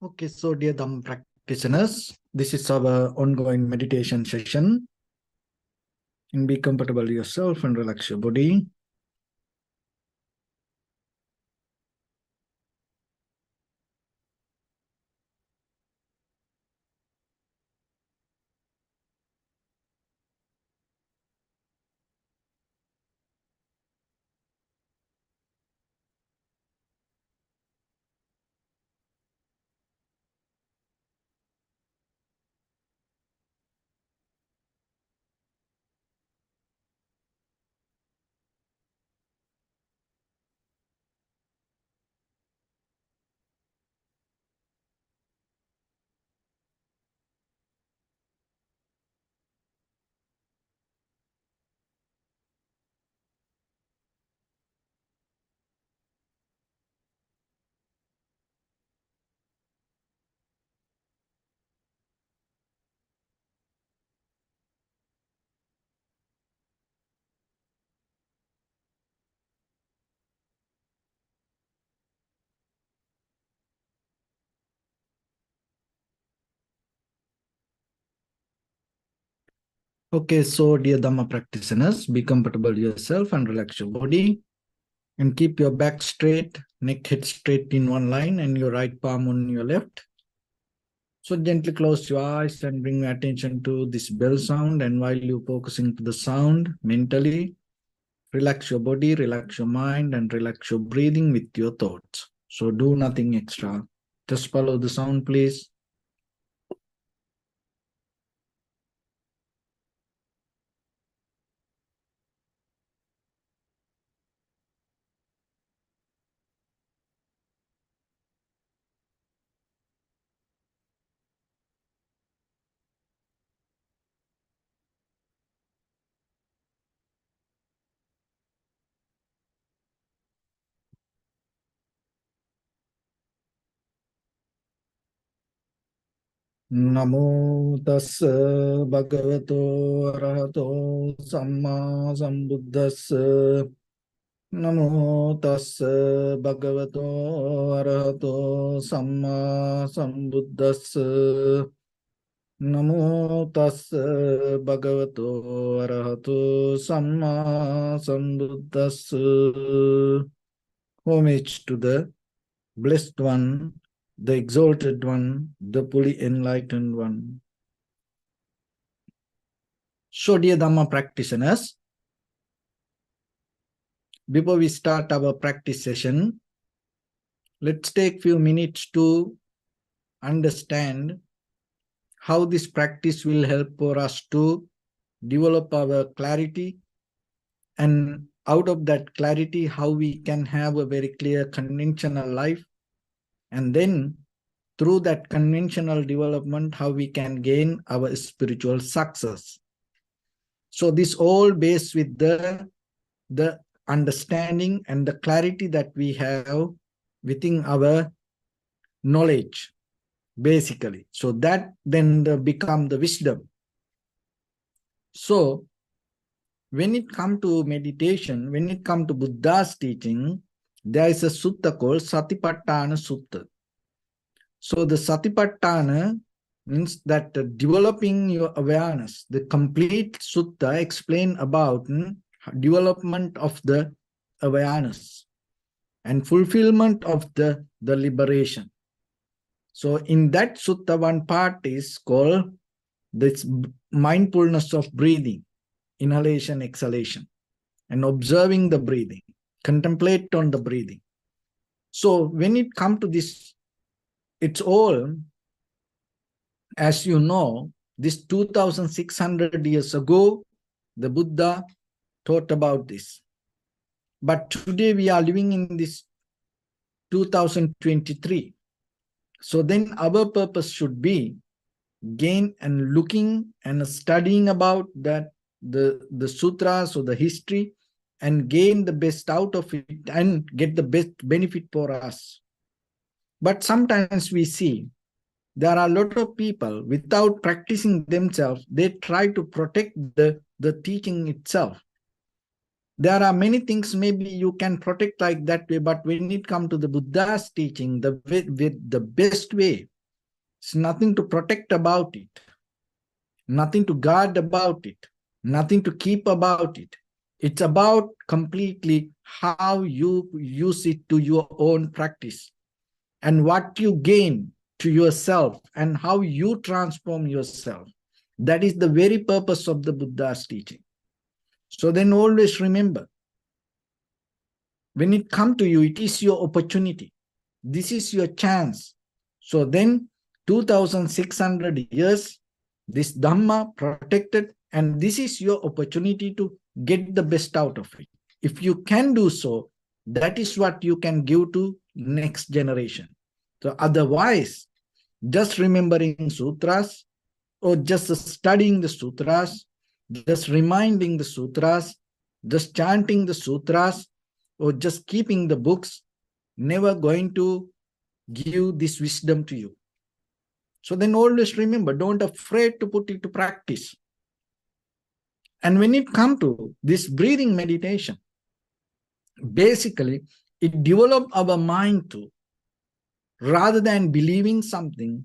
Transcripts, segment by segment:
Okay, so dear Dhamma practitioners, this is our ongoing meditation session. And be comfortable yourself and relax your body. Okay, so dear Dhamma practitioners, be comfortable yourself and relax your body. And keep your back straight, neck head straight in one line, and your right palm on your left. So gently close your eyes and bring your attention to this bell sound. And while you're focusing to the sound mentally, relax your body, relax your mind, and relax your breathing with your thoughts. So do nothing extra. Just follow the sound, please. Namo tassa bhagavato arahato samma sambuddhassa. Namo tassa bhagavato arahato samma sambuddhassa. Namo tassa bhagavato arahato samma sambuddhassa. Homage to the Blessed One, the Exalted One, the fully enlightened One. So, dear Dhamma practitioners, before we start our practice session, let's take few minutes to understand how this practice will help for us to develop our clarity, and out of that clarity, how we can have a very clear conventional life, and then through that conventional development, how we can gain our spiritual success. So this all based with the understanding and the clarity that we have within our knowledge, basically. So that then become the wisdom. So when it comes to meditation, when it comes to Buddha's teaching, there is a sutta called Satipatthana Sutta. So the Satipatthana means that developing your awareness. The complete sutta explain about development of the awareness and fulfillment of the liberation. So in that sutta, one part is called this mindfulness of breathing, inhalation, exhalation, and observing the breathing, contemplate on the breathing. So when it comes to this, it's all, as you know, this 2,600 years ago, the Buddha taught about this. But today we are living in this 2023. So then our purpose should be gain and looking and studying about that the sutras or the history and gain the best out of it and get the best benefit for us. But sometimes we see there are a lot of people without practicing themselves, they try to protect the teaching itself. There are many things maybe you can protect like that way, but when it comes to the Buddha's teaching, the best way, it's nothing to protect about it, nothing to guard about it, nothing to keep about it. It's about completely how you use it to your own practice and what you gain to yourself and how you transform yourself. That is the very purpose of the Buddha's teaching. So then always remember, when it comes to you, it is your opportunity. This is your chance. So then 2600 years, this Dhamma protected, and this is your opportunity to get the best out of it. If you can do so, that is what you can give to next generation. So otherwise, just remembering sutras or just studying the sutras, just reminding the sutras, just chanting the sutras, or just keeping the books, never going to give this wisdom to you. So then always remember, don't afraid to put it to practice. And when it comes to this breathing meditation, basically it develops our mind to, rather than believing something,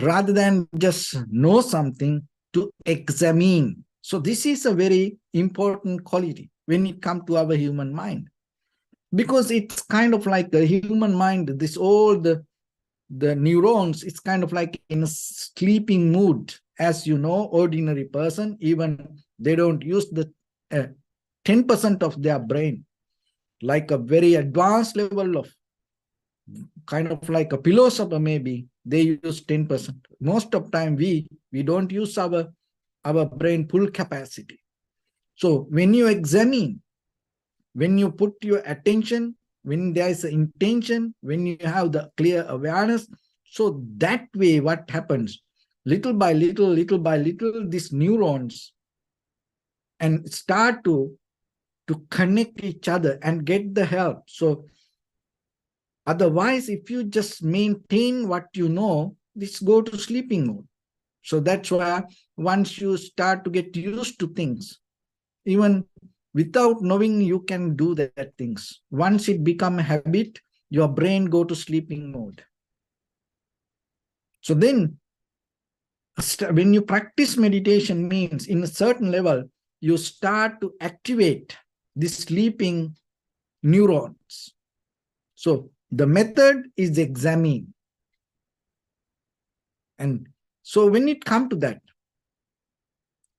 rather than just know something, to examine. So this is a very important quality when it comes to our human mind. Because it's kind of like the human mind, this all the neurons, it's kind of like in a sleeping mood. As you know, ordinary person, even they don't use the 10% of their brain, like a very advanced level of kind of like a philosopher, maybe they use 10%. Most of time we don't use our brain full capacity. So when you examine, when you put your attention, when there is an intention, when you have the clear awareness, so that way what happens, little by little, these neurons and start to connect each other and get the help. So otherwise, if you just maintain what you know, this go to sleeping mode. So that's why once you start to get used to things, even without knowing, you can do that things. Once it become a habit, your brain go to sleeping mode. So then when you practice meditation, means in a certain level, you start to activate the sleeping neurons. So the method is examine. And so when it comes to that,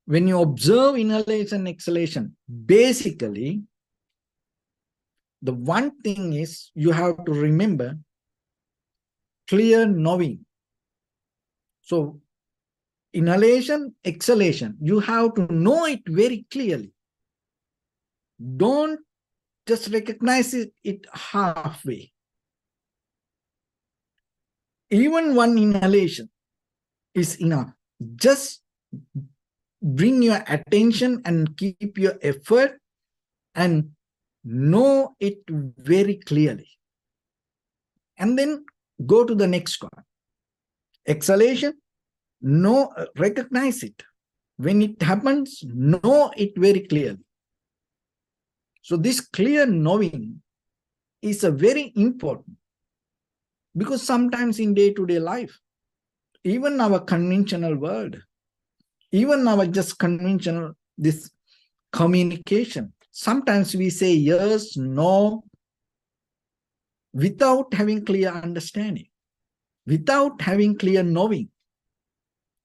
when you observe inhalation, exhalation, basically, the one thing is you have to remember clear knowing. So inhalation, exhalation, you have to know it very clearly. Don't just recognize it halfway. Even one inhalation is enough. Just bring your attention and keep your effort and know it very clearly. And then go to the next one. Exhalation, know, recognize it. When it happens, know it very clearly. So this clear knowing is a very important, because sometimes in day-to-day life, even our conventional world, even our just conventional this communication, sometimes we say yes, no, without having clear understanding, without having clear knowing.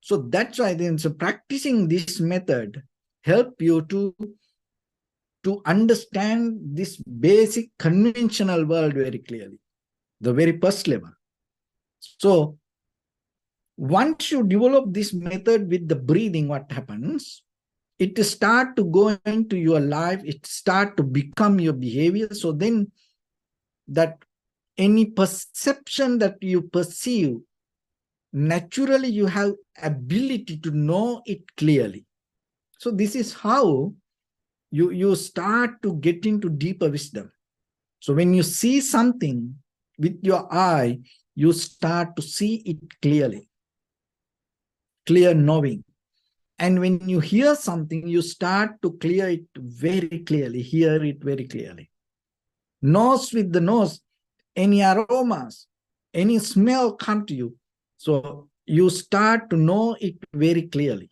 So that's why then, so practicing this method help you to understand this basic conventional world very clearly, the very first level. So once you develop this method with the breathing, what happens? It start to go into your life, it start to become your behavior. So then that any perception that you perceive, naturally you have ability to know it clearly. So this is how you start to get into deeper wisdom. So when you see something with your eye, you start to see it clearly, clear knowing. And when you hear something, you start to clear it very clearly, hear it very clearly. Nose with the nose, any aromas, any smell come to you. So you start to know it very clearly.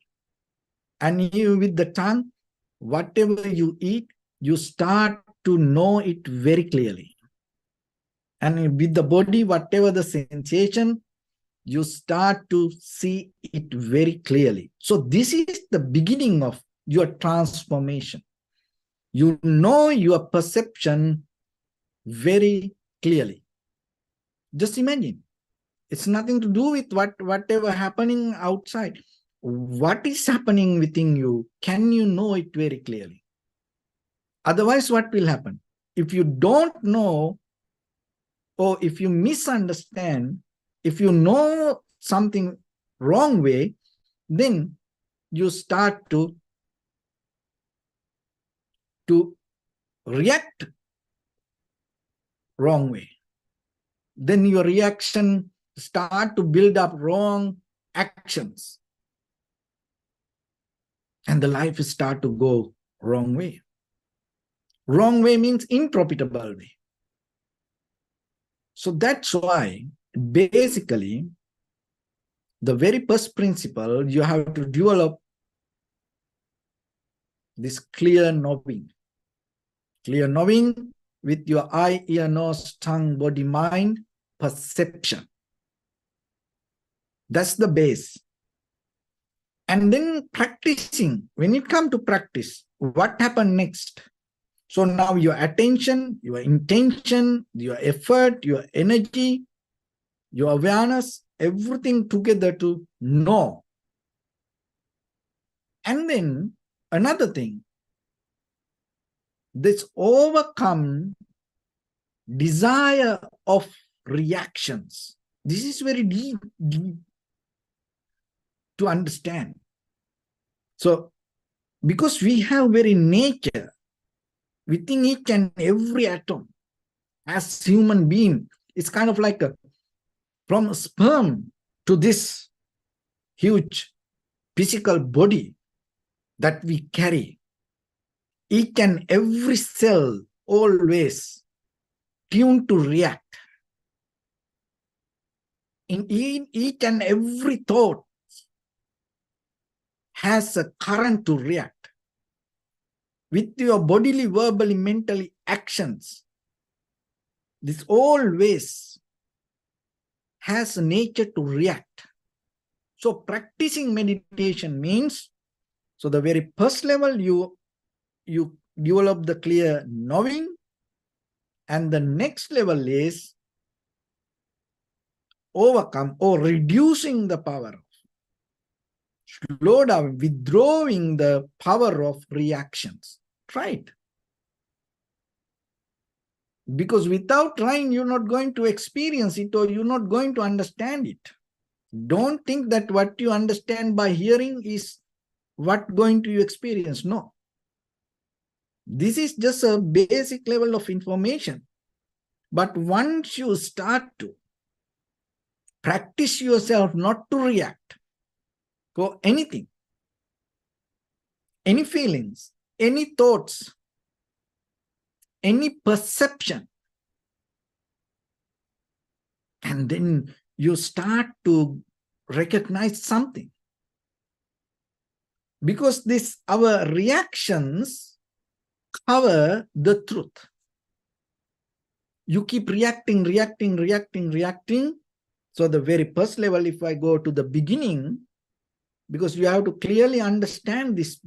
And you, with the tongue, whatever you eat, you start to know it very clearly. And with the body, whatever the sensation, you start to see it very clearly. So this is the beginning of your transformation. You know your perception very clearly. Just imagine. It's nothing to do with whatever happening outside. What is happening within you, can you know it very clearly? Otherwise, what will happen? If you don't know, or if you misunderstand, if you know something wrong way, then you start to react wrong way. Then your reaction start to build up wrong actions. And the life start to go wrong way. Wrong way means unprofitable way. So that's why basically the very first principle, you have to develop this clear knowing. Clear knowing with your eye, ear, nose, tongue, body, mind, perception. That's the base. And then practicing. When it comes to practice, what happened next? So now your attention, your intention, your effort, your energy, your awareness, everything together to know. And then another thing, this overcome desire of reactions. This is very deep to understand. So, because we have very nature within each and every atom, as human being, it's kind of like from sperm to this huge physical body that we carry. Each and every cell always tuned to react. In each and every thought has a current to react. With your bodily, verbally, mentally actions, this always has a nature to react. So practicing meditation means, so the very first level, you develop the clear knowing, and the next level is overcome or reducing the power, slow down, withdrawing the power of reactions. Try it. Because without trying, you're not going to experience it, or you're not going to understand it. Don't think that what you understand by hearing is what going to you experience. No. This is just a basic level of information. But once you start to practice yourself not to react for anything, any feelings, any thoughts, any perception, and then you start to recognize something. Because our reactions cover the truth. You keep reacting. So the very first level, if I go to the beginning, because you have to clearly understand this.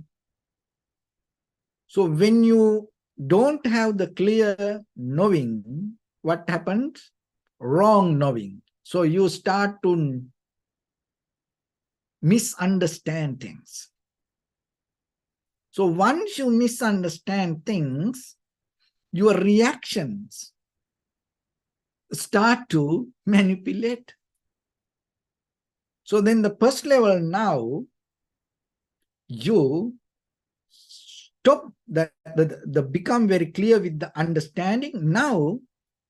So when you don't have the clear knowing, what happens? Wrong knowing. So you start to misunderstand things. So once you misunderstand things, your reactions start to manipulate. So then the first level now, you stop the become very clear with the understanding. Now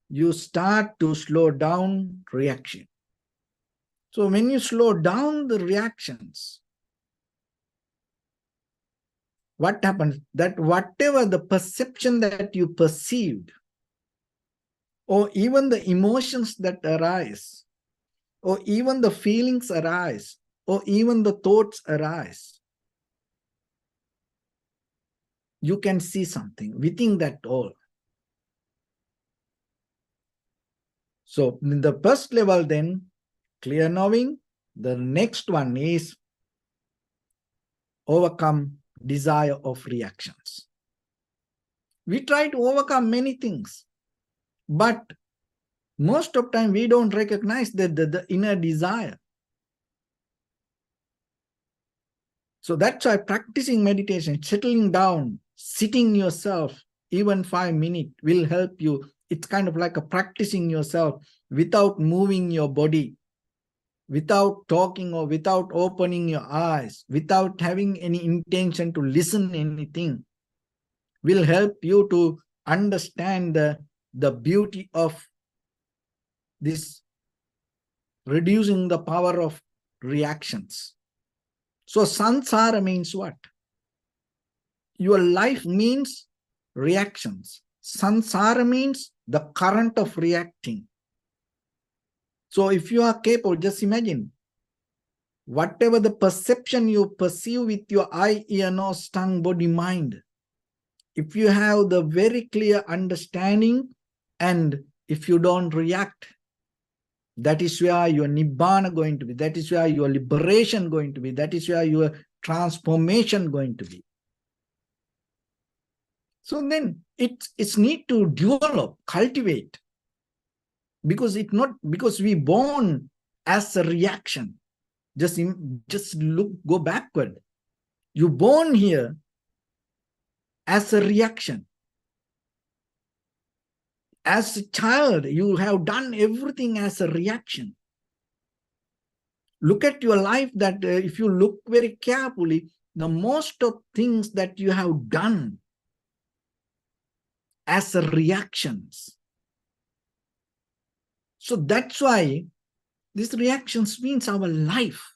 you start to slow down reaction. So when you slow down the reactions, what happens? That whatever the perception that you perceived, or even the emotions that arise, or even the feelings arise, or even the thoughts arise, you can see something within that all. So in the first level then, clear knowing. The next one is overcome desire of reactions. We try to overcome many things, but most of the time we don't recognize the inner desire. So that's why practicing meditation, settling down, sitting yourself, even 5 minutes will help you. It's kind of like a practicing yourself without moving your body, without talking or without opening your eyes, without having any intention to listen anything, will help you to understand the beauty of this reducing the power of reactions. So samsara means what? Your life means reactions. Samsara means the current of reacting. So if you are capable, just imagine, whatever the perception you perceive with your eye, ear, nose, tongue, body, mind, if you have the very clear understanding and if you don't react, that is where your nibbana going to be. That is where your liberation going to be. That is where your transformation going to be. So then it's need to develop, cultivate, because it's not because we born as a reaction. Just look, go backward. You born here as a reaction. As a child, you have done everything as a reaction. Look at your life that if you look very carefully, the most of things that you have done as a reactions. So that's why these reactions means our life.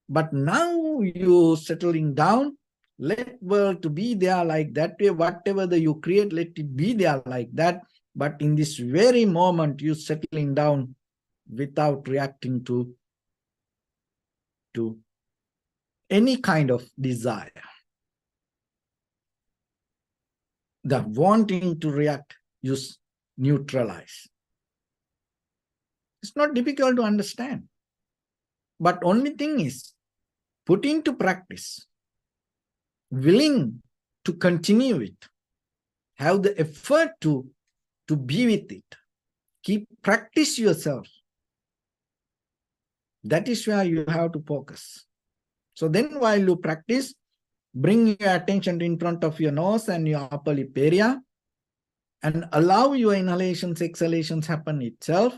But now you settling down, let world to be there like that way, whatever that you create, let it be there like that. But in this very moment, you settling down without reacting to any kind of desire. The wanting to react, you neutralize. It's not difficult to understand. But only thing is, put into practice, willing to continue it, have the effort to be with it, keep practice yourself. That is where you have to focus. So then while you practice, bring your attention in front of your nose and your upper lip area and allow your inhalations, exhalations happen itself.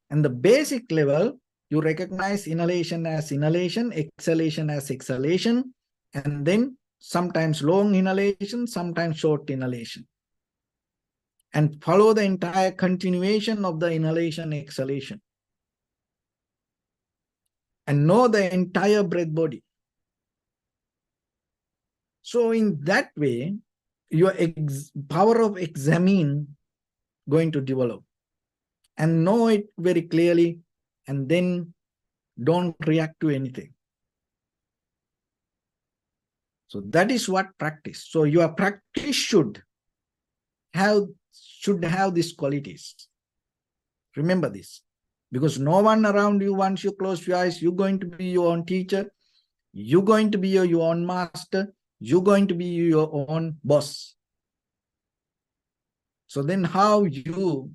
And the basic level, you recognize inhalation as inhalation, exhalation as exhalation, and then sometimes long inhalation, sometimes short inhalation. And follow the entire continuation of the inhalation, exhalation. And know the entire breath body. So in that way, your power of examine going to develop. And know it very clearly, and then don't react to anything. So that is what practice. So your practice should have these qualities. Remember this, because no one around you, once you close your eyes, you're going to be your own teacher, you're going to be your own master, you're going to be your own boss. So then how you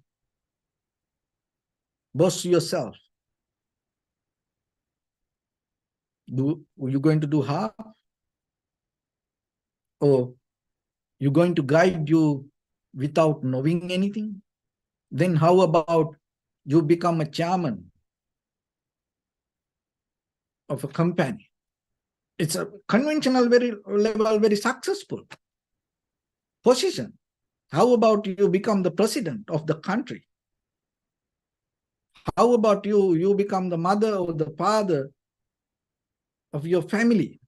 boss yourself? You're going to do half? Or you're going to guide you without knowing anything? Then how about you become a chairman of a company? It's a conventional level, very successful position. How about you become the president of the country? How about you become the mother or the father of your family?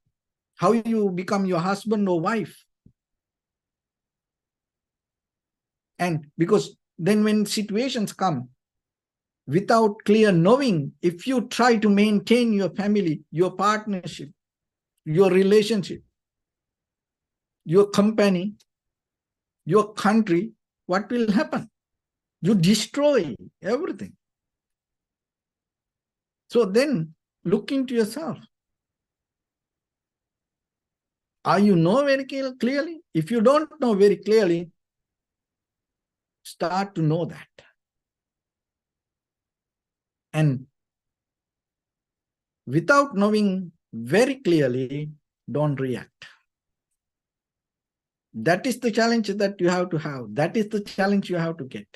how you become your husband or wife. And because then when situations come, without clear knowing, if you try to maintain your family, your partnership, your relationship, your company, your country, what will happen? You destroy everything. So then look into yourself. Are you know very clearly? If you don't know very clearly, start to know that. And without knowing very clearly, don't react. That is the challenge that you have to have. That is the challenge you have to get.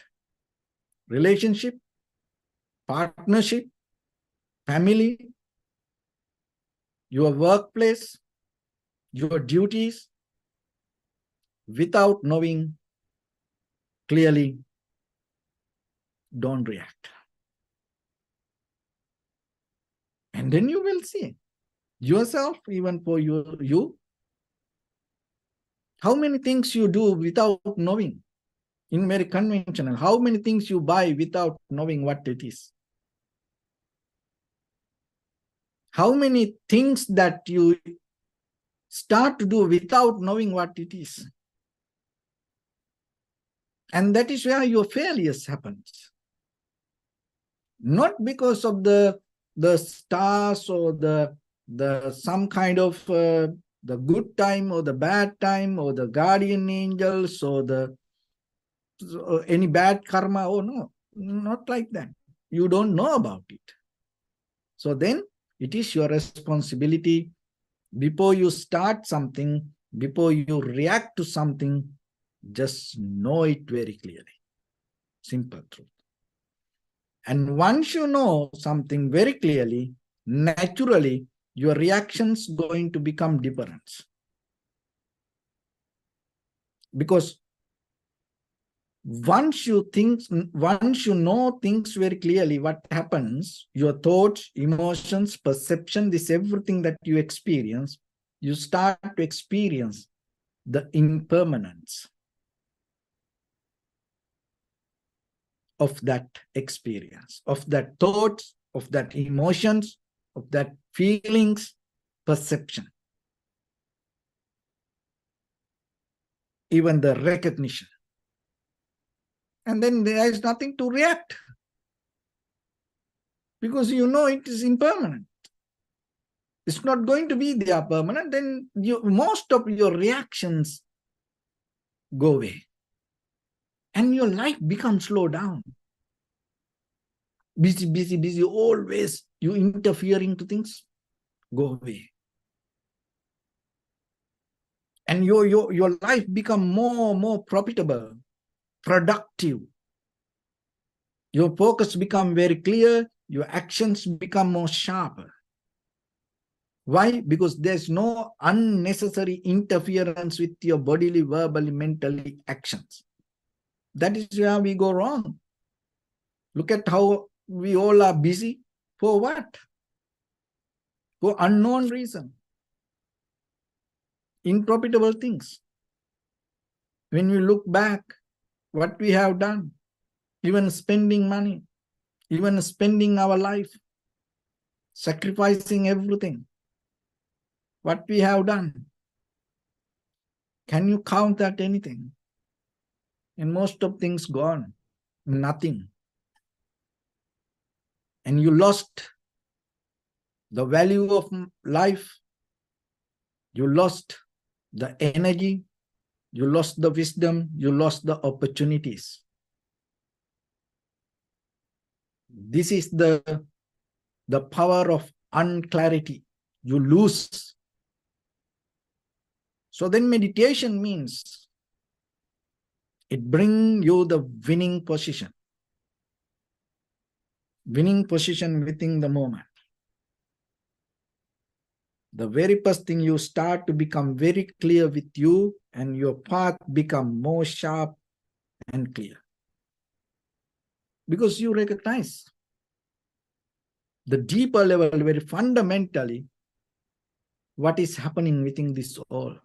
Relationship, partnership, family, your workplace, your duties, without knowing clearly, don't react. And then you will see yourself, even for you, how many things you do without knowing. In very conventional, how many things you buy without knowing what it is. How many things that you start to do without knowing what it is. And that is where your failures happens. Not because of the stars or the some kind of the good time or the bad time or the guardian angels or the any bad karma. Oh no, not like that. You don't know about it. So then it is your responsibility, before you start something, before you react to something, just know it very clearly. Simple truth. And once you know something very clearly, naturally, your reactions going to become different. Because once you know things very clearly, what happens, your thoughts, emotions, perception, this everything that you experience, you start to experience the impermanence of that experience, of that thoughts, of that emotions, of that feelings, perception, even the recognition. And then there is nothing to react, because you know it is impermanent. It's not going to be there permanent. Then most of your reactions go away. And your life becomes slow down. Busy, busy, busy, always you interfering to things, go away. And your life become more profitable, productive. Your focus become very clear, your actions become more sharper. Why? Because there's no unnecessary interference with your bodily, verbally, mentally actions. That is where we go wrong. Look at how we all are busy. For what? For unknown reason. Unprofitable things. When we look back, what we have done, even spending money, even spending our life, sacrificing everything, what we have done, can you count that anything? And most of things gone, nothing. And you lost the value of life, you lost the energy, you lost the wisdom, you lost the opportunities. This is the power of unclarity. You lose. So then meditation means it brings you the winning position. Winning position within the moment. The very first thing, you start to become very clear with you, and your path become more sharp and clear. Because you recognize the deeper level, very fundamentally, what is happening within this all.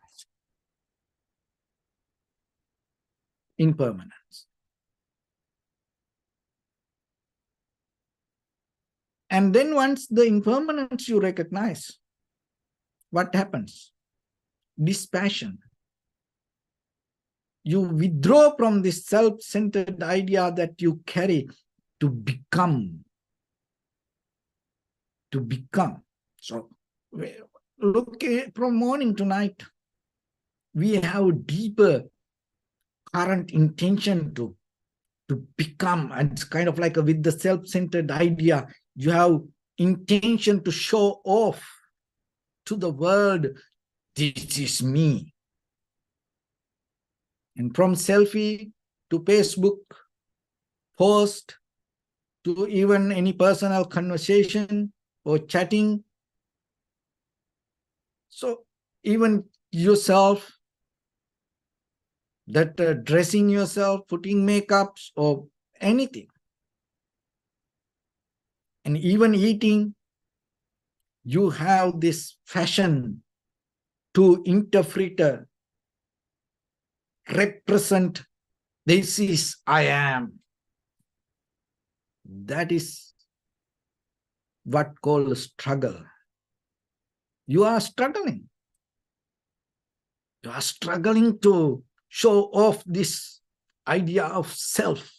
Impermanence. And then once the impermanence you recognize, what happens? Dispassion. You withdraw from this self-centered idea that you carry to become. To become. So look, from morning to night, we have a deeper current intention to become, and it's kind of like with the self-centered idea, you have intention to show off to the world, this is me. And from selfie to Facebook post to even any personal conversation or chatting. So even yourself, that dressing yourself, putting makeups or anything, and even eating, you have this fashion to interpret, represent, this is I am. That is what called struggle. You are struggling. You are struggling to show off this idea of self.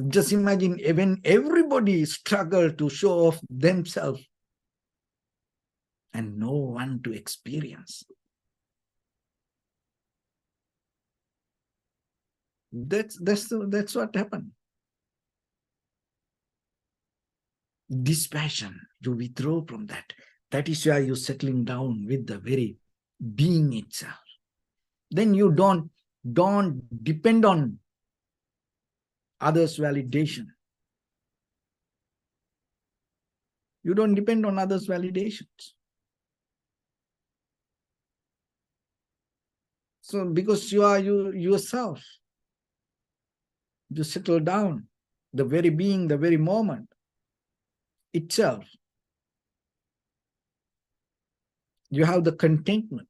Just imagine when everybody struggle to show off themselves and no one to experience. That's what happened. Dispassion, you withdraw from that. That is why you're settling down with the very being itself. Then you don't depend on others' validation. You don't depend on others' validations. So because you are yourself, you settle down, the very being, the very moment itself. You have the contentment.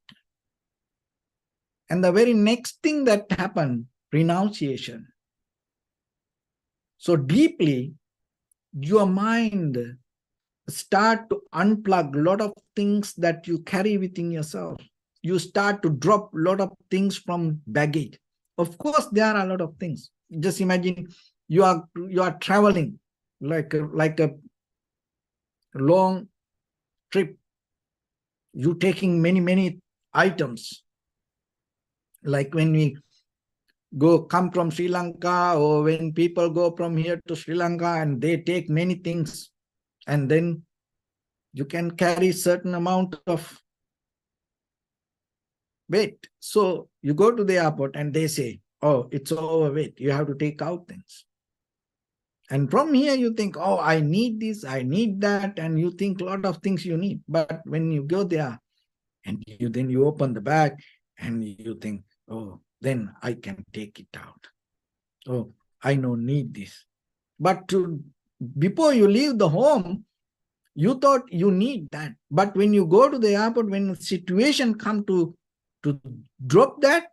And the very next thing that happened, renunciation. So deeply, your mind start to unplug a lot of things that you carry within yourself. You start to drop a lot of things from baggage. Of course, there are a lot of things. Just imagine you are traveling like a long trip. You taking many items. Like when we come from Sri Lanka, or when people go from here to Sri Lanka and they take many things, and then you can carry certain amount of weight. So you go to the airport and they say, oh, it's overweight, you have to take out things. And from here you think, oh, I need this, I need that, and you think a lot of things you need. But when you go there and you open the bag and you think, oh, then I can take it out. Oh, I don't need this. But before you leave the home, you thought you need that. But when you go to the airport, when the situation come to drop that,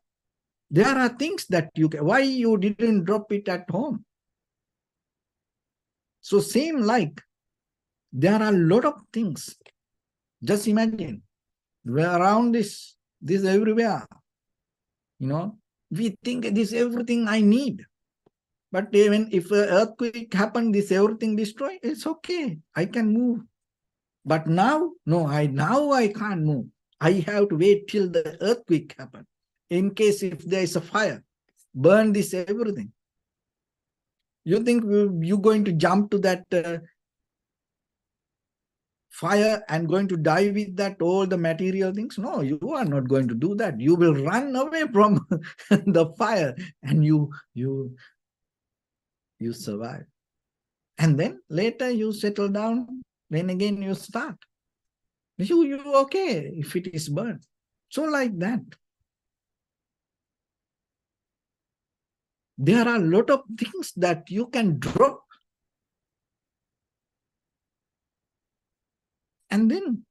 there are things that why you didn't drop it at home? So same like, there are a lot of things. Just imagine, we're around this everywhere. We think this everything I need. But even if an earthquake happens, this everything destroyed, it's okay. I can move. But now, no, now I can't move. I have to wait till the earthquake happens. In case if there is a fire, burn this everything. You think you're going to jump to that fire and going to die with that, all the material things? No, you are not going to do that. You will run away from the fire and you survive. And then later you settle down, then again you start. You okay if it is burned. So like that. There are a lot of things that you can drop. And then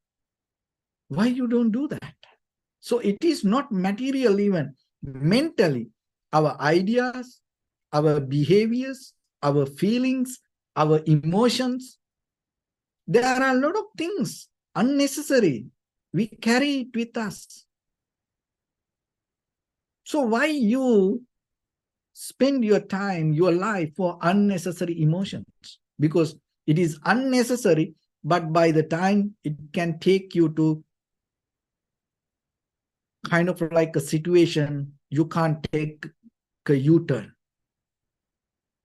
Why you don't do that? So it is not material even. Mentally, our ideas, our behaviors, our feelings, our emotions, there are a lot of things unnecessary. We carry it with us. So why you spend your time, your life for unnecessary emotions? Because it is unnecessary, but by the time it can take you to kind of like a situation, you can't take a U-turn.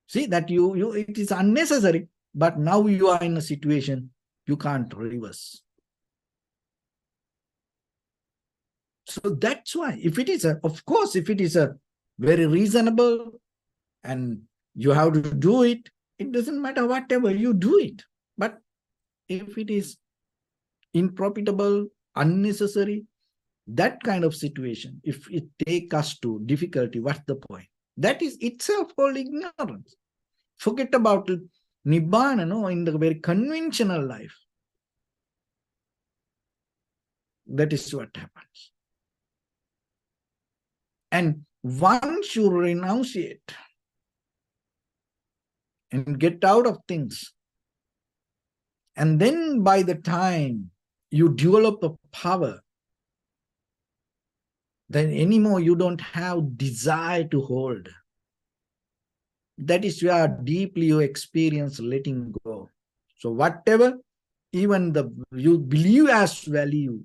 See that it is unnecessary, but now you are in a situation you can't reverse. So that's why, if it is of course, if it is a very reasonable and you have to do it, it doesn't matter whatever you do it. But if it is unprofitable, unnecessary, that kind of situation, if it take us to difficulty, what's the point? That is itself called ignorance. Forget about it. Nibbana, no, in the very conventional life. That is what happens. And once you renunciate and get out of things, and then by the time you develop a power, then anymore you don't have desire to hold. That is where deeply you experience letting go. So whatever even you believe as value,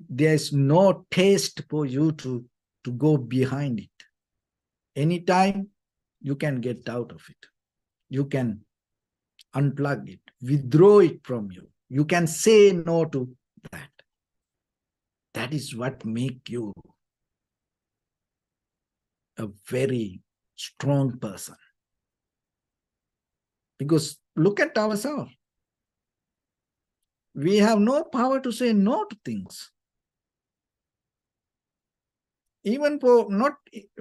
there's no taste for you to go behind it. Anytime you can get out of it. You can unplug it, withdraw it from you. You can say no to that. That is what makes you a very strong person. Because look at ourselves. We have no power to say no to things. Even for not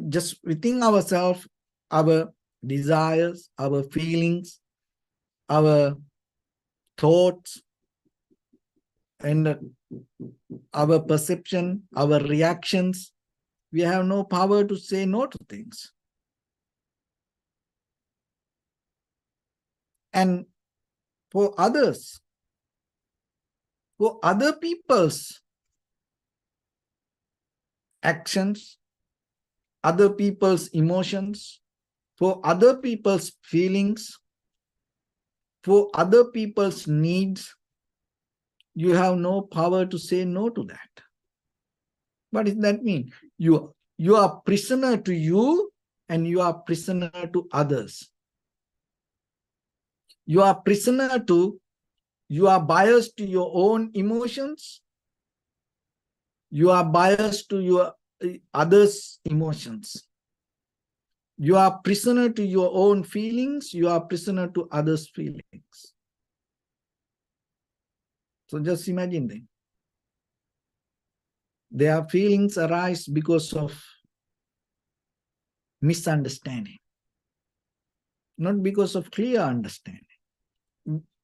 just within ourselves, our desires, our feelings, our thoughts, and our perception, our reactions, we have no power to say no to things. And for others, for other people's actions, other people's emotions, for other people's feelings, for other people's needs, you have no power to say no to that. What does that mean? You are prisoner to you and you are prisoner to others. You are prisoner to, you are biased to your own emotions. You are biased to your others' emotions. You are prisoner to your own feelings. You are prisoner to others' feelings. So just imagine them. Their feelings arise because of misunderstanding, not because of clear understanding.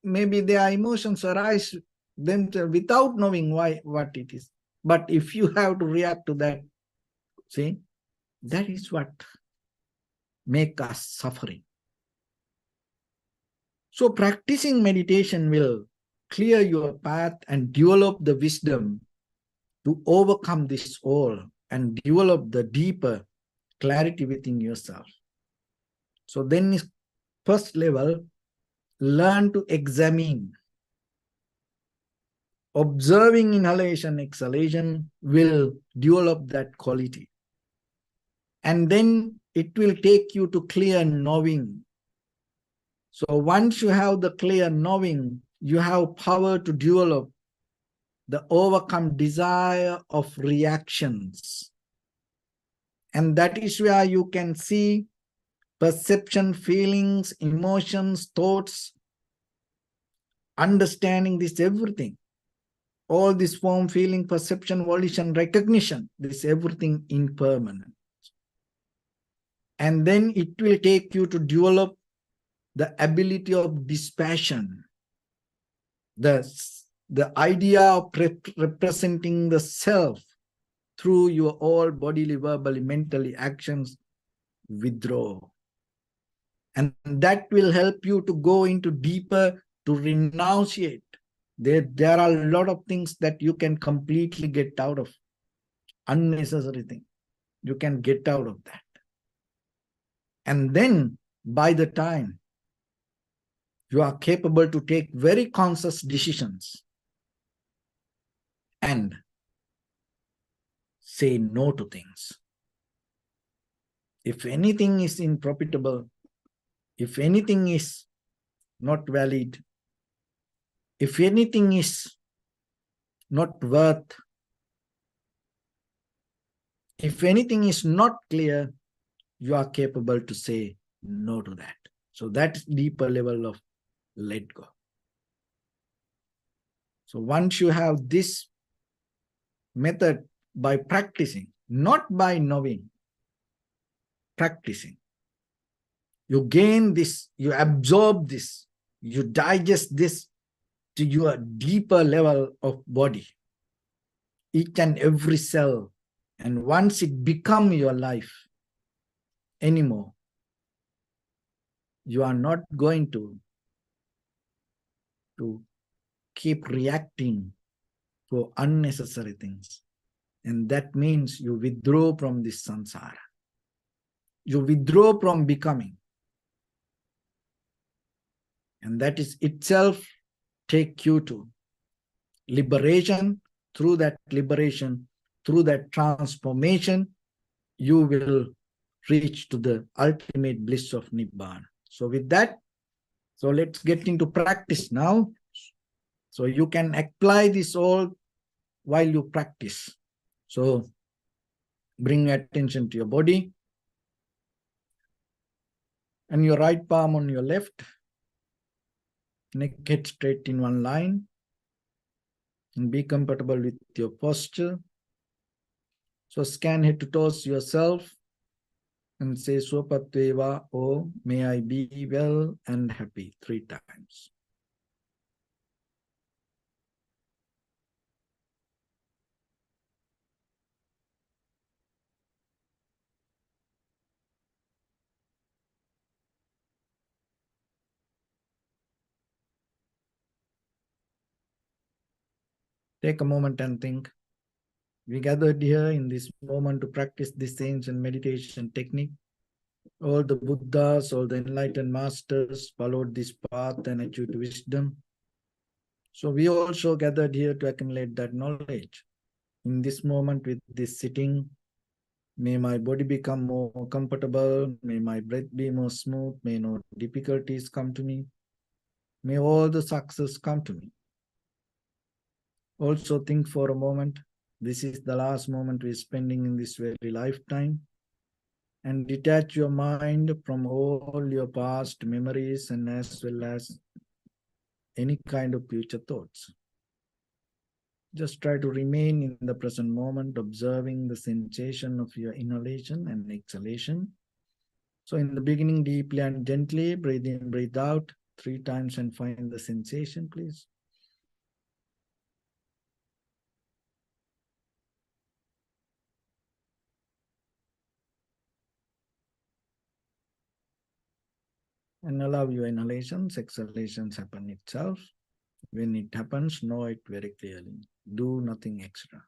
Maybe their emotions arise themselves without knowing what it is. But if you have to react to that, see, that is what makes us suffering. So practicing meditation will clear your path and develop the wisdom to overcome this all and develop the deeper clarity within yourself. So then first level, learn to examine. Observing inhalation, exhalation will develop that quality. And then it will take you to clear knowing. So once you have the clear knowing, you have power to develop the overcome desire of reactions. And that is where you can see perception, feelings, emotions, thoughts, understanding this everything. All this form, feeling, perception, volition, recognition, this everything impermanent. And then it will take you to develop the ability of dispassion, the the idea of representing the self through your all bodily, verbally, mentally actions, withdraw. And that will help you to go into deeper, to renunciate. There are a lot of things that you can completely get out of, unnecessary thing. You can get out of that. And then by the time you are capable to take very conscious decisions and say no to things. If anything is unprofitable, if anything is not valid, if anything is not worth, if anything is not clear, you are capable to say no to that. So that's deeper level of let go. So once you have this method by practicing, not by knowing, practicing, you gain this, you absorb this, you digest this to your deeper level of body, each and every cell. And once it becomes your life anymore, you are not going to keep reacting to unnecessary things. And that means you withdraw from this samsara. You withdraw from becoming. And that is itself take you to liberation. Through that liberation, through that transformation, you will reach to the ultimate bliss of Nibbana. So with that, so let's get into practice now. So you can apply this all while you practice. So bring attention to your body and your right palm on your left, neck head straight in one line, and be comfortable with your posture. So scan head to toes yourself and say Swapatveva, or may I be well and happy 3 times. Take a moment and think. We gathered here in this moment to practice this ancient meditation technique. All the Buddhas, all the enlightened masters followed this path and achieved wisdom. So we also gathered here to accumulate that knowledge. In this moment with this sitting, may my body become more comfortable, may my breath be more smooth, may no difficulties come to me, may all the success come to me. Also think for a moment, this is the last moment we're spending in this very lifetime, and detach your mind from all your past memories and as well as any kind of future thoughts. Just try to remain in the present moment, observing the sensation of your inhalation and exhalation. So in the beginning, deeply and gently, breathe in, breathe out 3 times and find the sensation, please. And allow your inhalations, exhalations happen itself. When it happens, know it very clearly. Do nothing extra.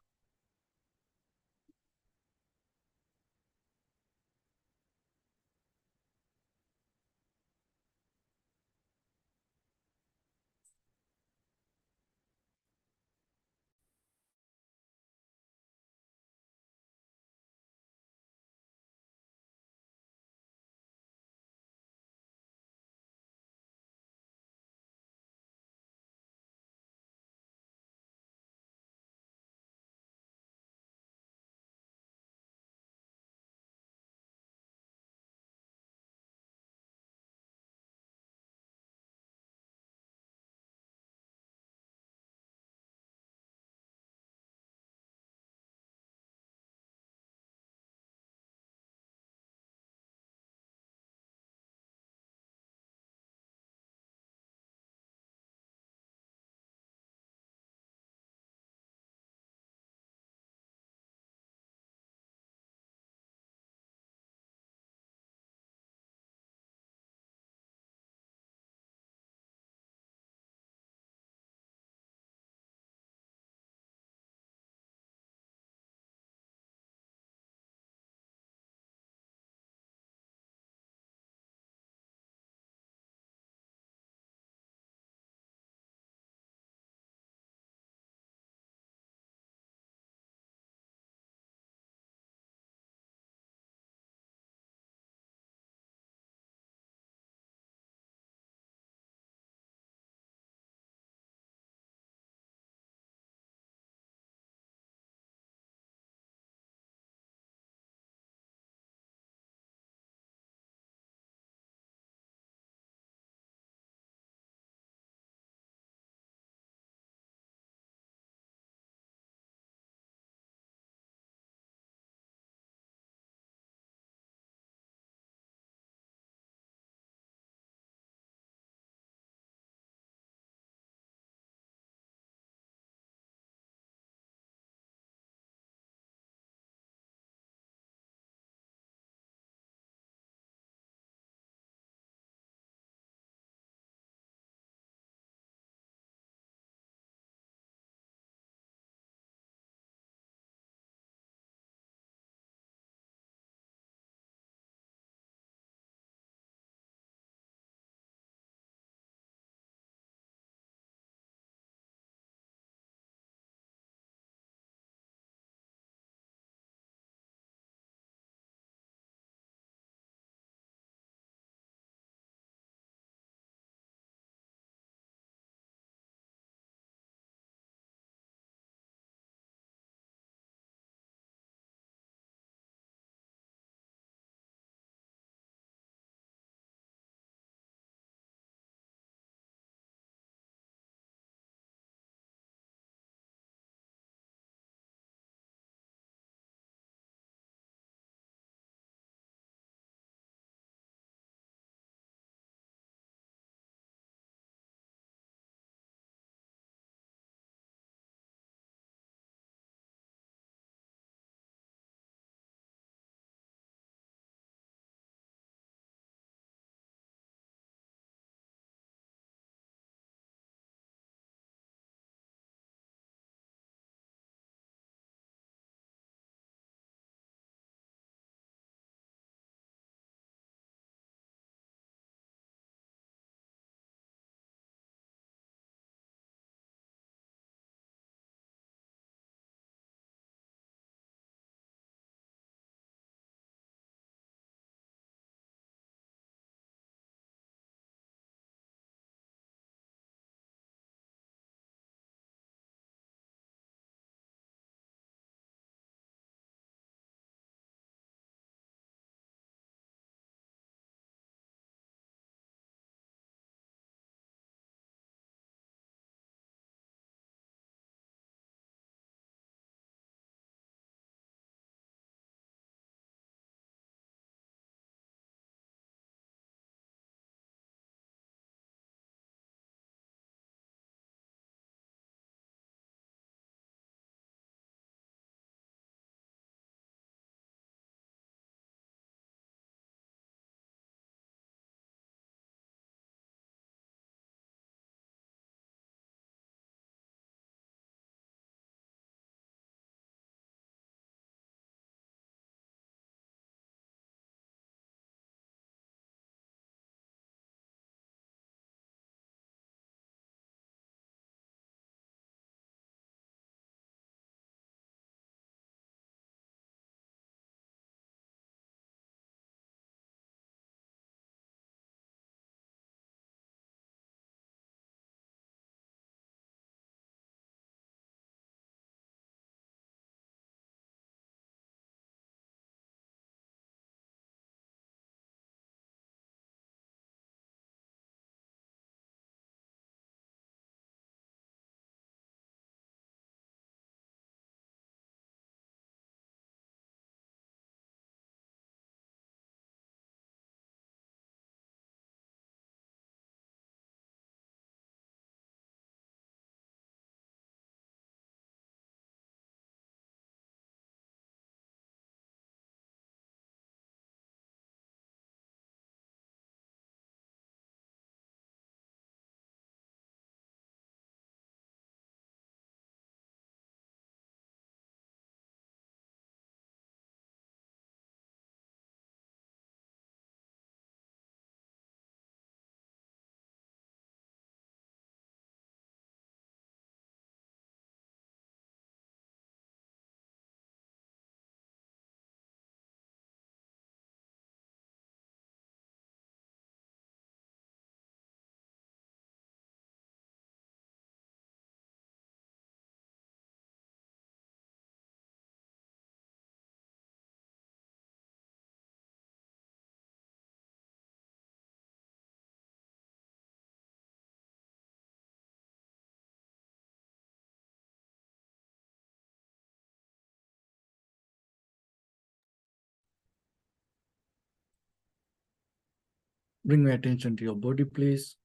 Bring your attention to your body, please.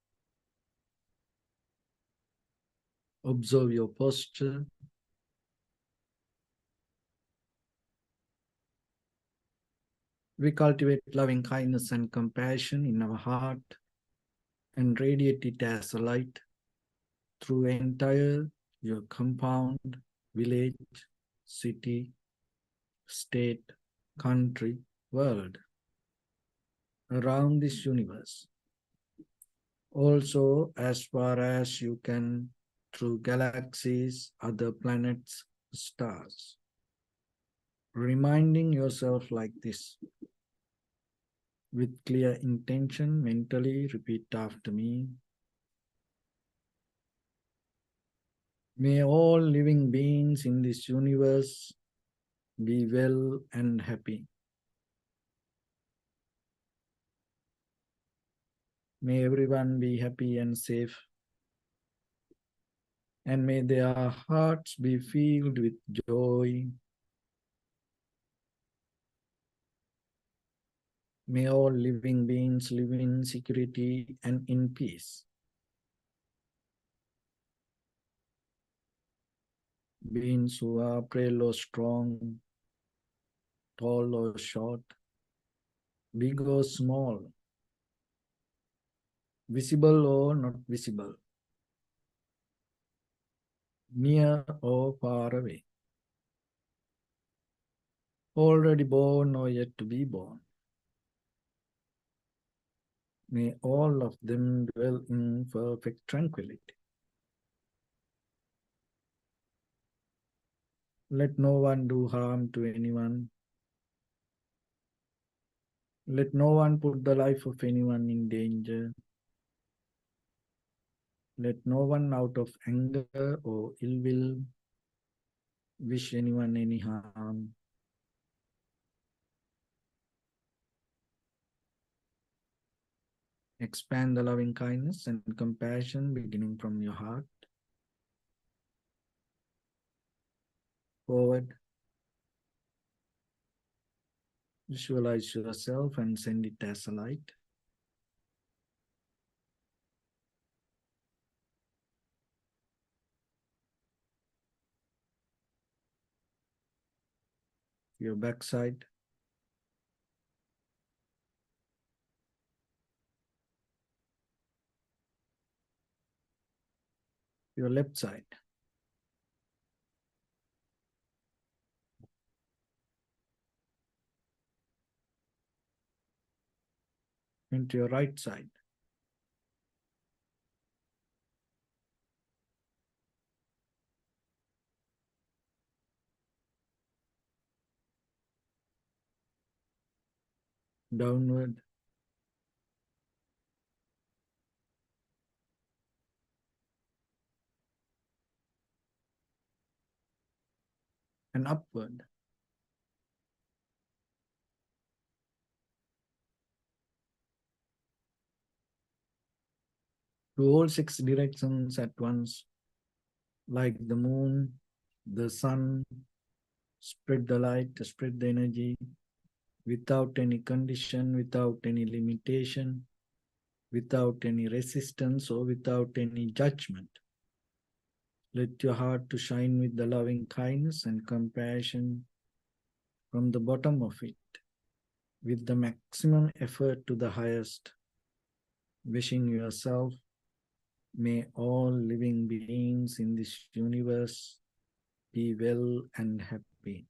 Observe your posture. We cultivate loving kindness and compassion in our heart and radiate it as a light through entire your compound, village, city, state, country, world, around this universe. Also, as far as you can, through galaxies, other planets, stars. Reminding yourself like this. With clear intention, mentally repeat after me. May all living beings in this universe be well and happy. May everyone be happy and safe. And may their hearts be filled with joy. May all living beings live in security and in peace. Beings who are frail or strong, tall or short, big or small, visible or not visible, near or far away, already born or yet to be born. May all of them dwell in perfect tranquility. Let no one do harm to anyone. Let no one put the life of anyone in danger. Let no one out of anger or ill will wish anyone any harm. Expand the loving kindness and compassion beginning from your heart. Forward. Visualize yourself and send it as a light. Your backside. Your left side. Into your right side. Downward. And upward. To all six directions at once, like the moon, the sun, spread the light, spread the energy, without any condition, without any limitation, without any resistance or without any judgment. Let your heart to shine with the loving kindness and compassion from the bottom of it, with the maximum effort to the highest, wishing yourself, may all living beings in this universe be well and happy.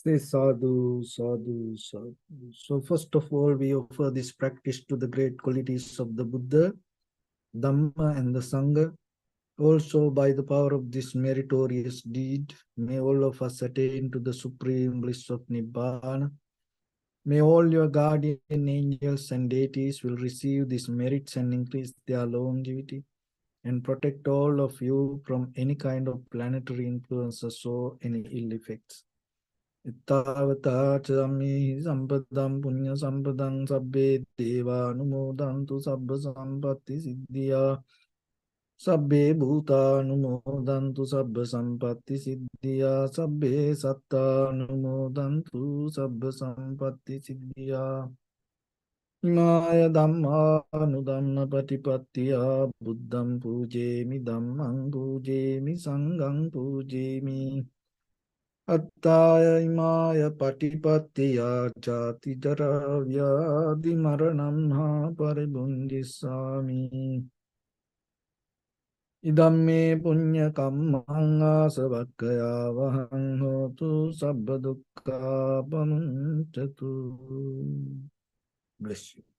Say sadhu, sadhu, sadhu. So first of all, we offer this practice to the great qualities of the Buddha, Dhamma and the Sangha. Also, by the power of this meritorious deed, may all of us attain to the supreme bliss of Nibbana. May all your guardian angels and deities will receive these merits and increase their longevity and protect all of you from any kind of planetary influences or any ill effects. Ittavata chami sampadam punya sampadam sabbe deva numodantu sabba sampatti siddhya sabbe bhuta numodantu sabba sampatti siddhya sabbe satta numodantu sabba sampatti siddhya Imaya dhamma anudhamma patipattiya buddham pujemi dhammam pujemi sangham pujemi Attaya imaya patipattiya jati jara vyadi maranam ha paribundisami Idamme punya kammang asavakkaya vahang hotu sabba dukkha pamuncatu. Bless you.